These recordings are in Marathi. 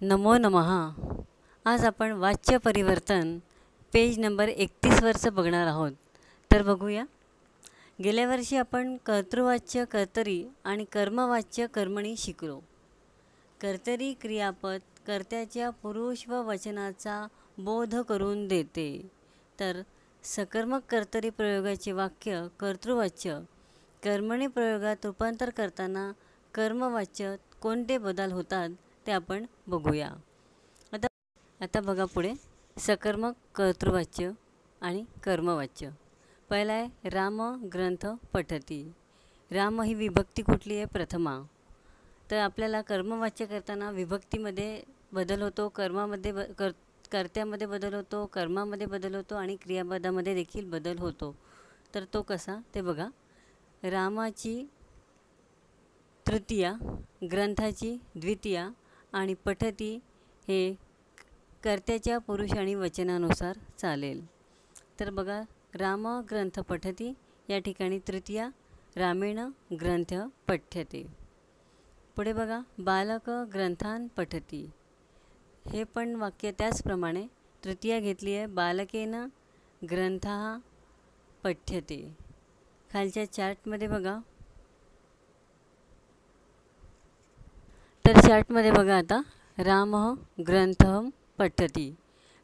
नमो नमः. आज आपण वाच्य परिवर्तन पेज नंबर 31वरचं बघणार आहोत. तर बघूया. गेल्या वर्षी आपण कर्तृवाच्य कर्तरी आणि कर्मवाच्य कर्मणी शिकलो. कर्तरी क्रियापद कर्त्याच्या पुरुष व वचनाचा बोध करून देते. तर सकर्मक कर्तरी प्रयोगाचे वाक्य कर्तृवाच्य कर्मणी प्रयोगात रूपांतर करताना कर्मवाच्य कोणते बदल होतात ते आपण बघूया. आता बघा पुढे सकर्मक कर्तृवाच्य आणि कर्मवाच्य. पहिला आहे राम ग्रंथ पठती. राम ही विभक्ती कुठली आहे? प्रथमा. तर आपल्याला कर्मवाच्य करताना विभक्तीमध्ये बदल होतो, कर्त्यामध्ये बदल होतो, कर्मामध्ये बदल होतो आणि क्रियापदामध्ये देखील बदल होतो. तर तो कसा ते बघा. रामाची तृतीया, ग्रंथाची द्वितीया आणि पठती हे कर्त्याच्या पुरुष आणि वचनानुसार चालेल. तर बघा, राम ग्रंथ पठती या ठिकाणी तृतीया, रामेण ग्रंथ पठ्यते. पुढे बघा, बालक ग्रंथान पठती. हे पण वाक्य त्याचप्रमाणे तृतीया घेतली आहे, बालकेन ग्रंथः पठ्यते. खालच्या चार्टमध्ये बघा. तर चार्टमध्ये बघा आता, राम ग्रंथम पठती.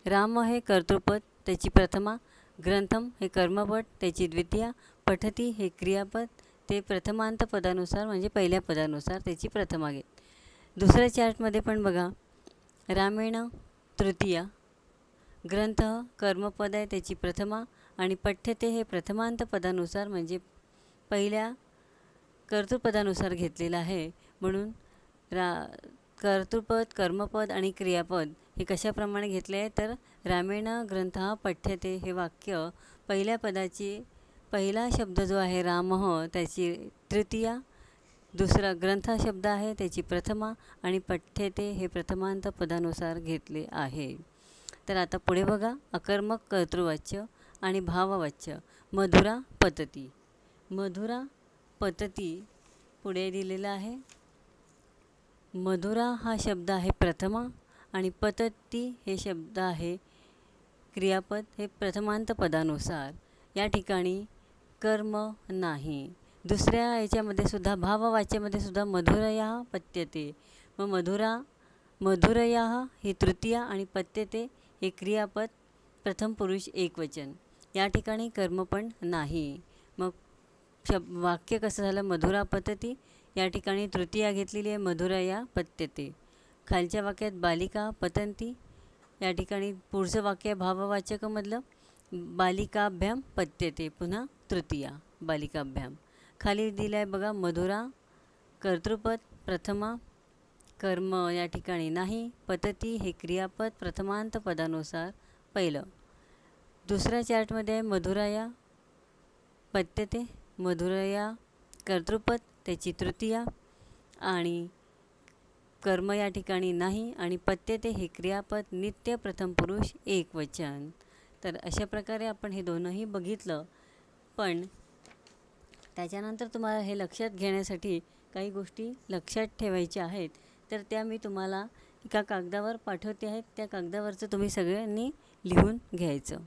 राम हे कर्तृपद, त्याची प्रथमा. ग्रंथम हे कर्मपद, त्याची द्वितीया. पठती हे क्रियापद, ते प्रथमांत पदानुसार म्हणजे पहिल्या पदानुसार त्याची प्रथमा घेत. दुसऱ्या चार्टमध्ये पण बघा, रामेण तृतीया, ग्रंथ कर्मपद आहे, त्याची प्रथमा आणि पठ्यते हे प्रथमांत पदानुसार म्हणजे पहिल्या कर्तृपदानुसार घेतलेलं आहे. म्हणून कर्तृपद, कर्मपद आणि क्रियापद हे कशाप्रमाणे घेतले आहे? तर रामेण ग्रंथः पठ्यते हे वाक्य पहिल्या पदाची पहिला शब्द जो आहे राम त्याची तृतीया, दुसरा ग्रंथ शब्द आहे त्याची प्रथमा आणि पठ्यते हे प्रथमांत पदानुसार घेतले आहे. तर आता पुढे बघा, अकर्मक कर्तृवाच्य आणि भाववाच्य. मधुरा पतती. मधुरा पतती पुढे दिलेला आहे. मधुरा हा शब्द आहे प्रथमा आणि पतती हे शब्द आहे क्रियापद, हे प्रथमांत पदानुसार. या ठिकाणी कर्म नाही. दुसऱ्या याच्यामध्ये सुद्धा भाववाच्यामध्ये सुद्धा मधुरया पत्यते. मग मधुरया ही तृतीया आणि पत्यते हे क्रियापद, प्रथम पुरुष एकवचन. या ठिकाणी कर्म पण नाही. मग वाक्य कसं झालं? मधुरा पतती. या ठिकाणी तृतीया घेतलेली आहे, मधुरया पत्यते. खालच्या वाक्यात बालिका पतंती. या ठिकाणी पुढचं वाक्य भाववाचकमधलं बालिकाभ्याम पत्यते, पुन्हा तृतीया बालिकाभ्याम. खाली दिलं आहे बघा, मधुरा कर्तृपद, प्रथमा. कर्म या ठिकाणी नाही. पतती हे क्रियापद, प्रथमांत पदानुसार पहिलं. दुसऱ्या चार्टमध्ये आहे मधुराया पत्यते. मधुरया कर्तृपद, त्याची तृतीया आणि कर्म या ठिकाणी नाही आणि पत्यते हे क्रियापद, नित्य प्रथम पुरुष एकवचन. तर अशा प्रकारे आपण हे दोनंही बघितलं. पण त्याच्यानंतर तुम्हाला हे लक्षात घेण्यासाठी काही गोष्टी लक्षात ठेवायच्या आहेत. तर त्या मी तुम्हाला एका कागदावर पाठवते आहेत. त्या कागदावरचं तुम्ही सगळ्यांनी लिहून घ्यायचं.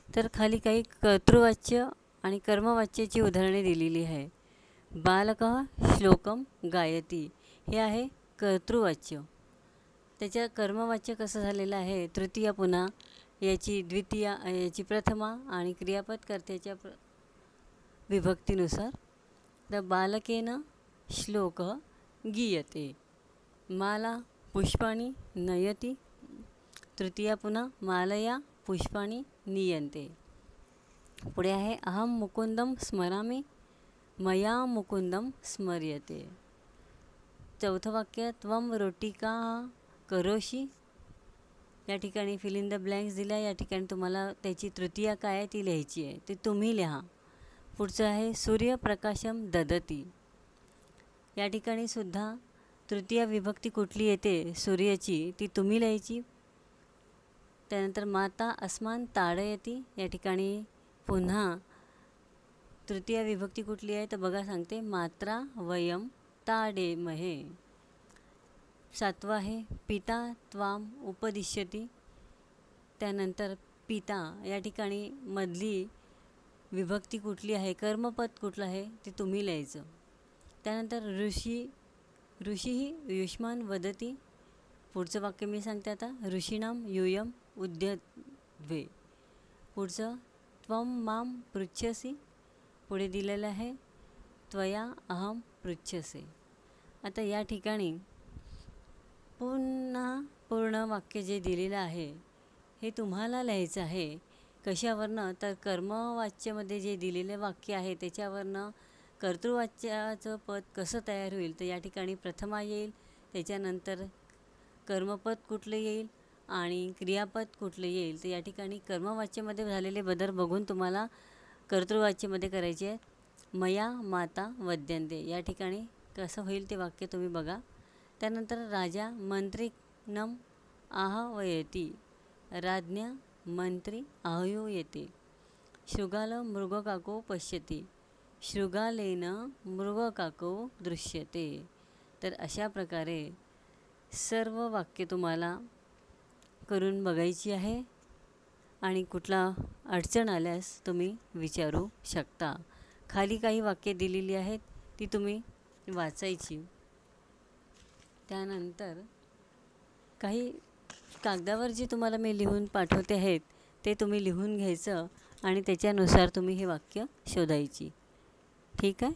तर खाली काही कर्तृवाच्य आणि कर्मवाच्याची उदाहरणे दिलेली आहे. बालकः श्लोकम गायती हे आहे कर्तृवाच्य. त्याच्या कर्मवाच्य कसं झालेलं आहे? तृतीया, पुन्हा याची द्वितीया, याची प्रथमा आणि क्रियापद कर्त्याच्या विभक्तीनुसार. तर बालकेन श्लोक गीयते. माला पुष्पाणि नयति. तृतीया पुन्हा मालया पुष्पाणि नीयन्ते. पुढे आहे अहम मुकुंदम स्मरामि. मया मुकुंदम स्मर्यते. चौथं वाक्य त्वम रोटिका करोषि. या ठिकाणी फिल इन द ब्लँक्स दिल्या. या ठिकाणी तुम्हाला त्याची तृतीया काय आहे ती लिहायची आहे, ते तुम्ही लिहा. पुढचं आहे सूर्यप्रकाशम ददती. या ठिकाणी सुद्धा तृतीया विभक्ती कुठली येते सूर्याची ती तुम्ही लिहायची. त्यानंतर माता अस्मान ताडयती. या ठिकाणी पुन्हा तृतीया विभक्ती कुठली आहे तर बघा सांगते, मात्रा वयम ताडेमहे. सातवं आहे पिता त्वाम उपदिश्यति. त्यानंतर पिता या ठिकाणी मधली विभक्ती कुठली आहे, कर्मपद कुठलं आहे ते तुम्ही लिहायचं. त्यानंतर ऋषी युष्मान वदती. पुढचं वाक्य मी सांगते आता. ऋषीणाम यूयम उद्यद्वे. पुढचं त्वम माम पृच्छसि. पुढे दिलेलं आहे त्वया अहम पृच्छसे. आता या ठिकाणी पुन्हा पूर्ण वाक्य जे दिलेलं आहे हे तुम्हाला लिहायचं आहे. कशावरनं तर कर्मवाच्यामध्ये जे दिलेले वाक्य आहे त्याच्यावरनं कर्तृवाच्याचं पद कसं तयार होईल. तर या ठिकाणी प्रथमा येईल, त्याच्यानंतर कर्मपद कुठलं येईल आणि क्रियापद कुठलं येईल. तर या ठिकाणी कर्मवाच्यामध्ये झालेले बदल बघून तुम्हाला कर्तृवाच्यामध्ये करायचे आहे. मया माता वद्यन्ते. या ठिकाणी कसं होईल ते वाक्य तुम्ही बघा. त्यानंतर राजा मंत्री नम आहवयती. राज्ञा मंत्री आहूयते. शृगाल मृगकाको पश्यति. शृगालेन मृगकाको दृश्यते. तर अशा प्रकारे सर्व वाक्य तुम्हाला करून बघायची आहे आणि कुठला अडचण आल्यास तुम्ही विचारू शकता. खाली काही वाक्ये दिलेली आहेत ती तुम्ही वाचायची. त्यानंतर काही कागदावर जे तुम्हाला मी लिहून पाठवते आहेत ते तुम्ही लिहून घ्यायचं आणि त्याच्यानुसार तुम्ही हे वाक्य शोधायची. ठीक आहे.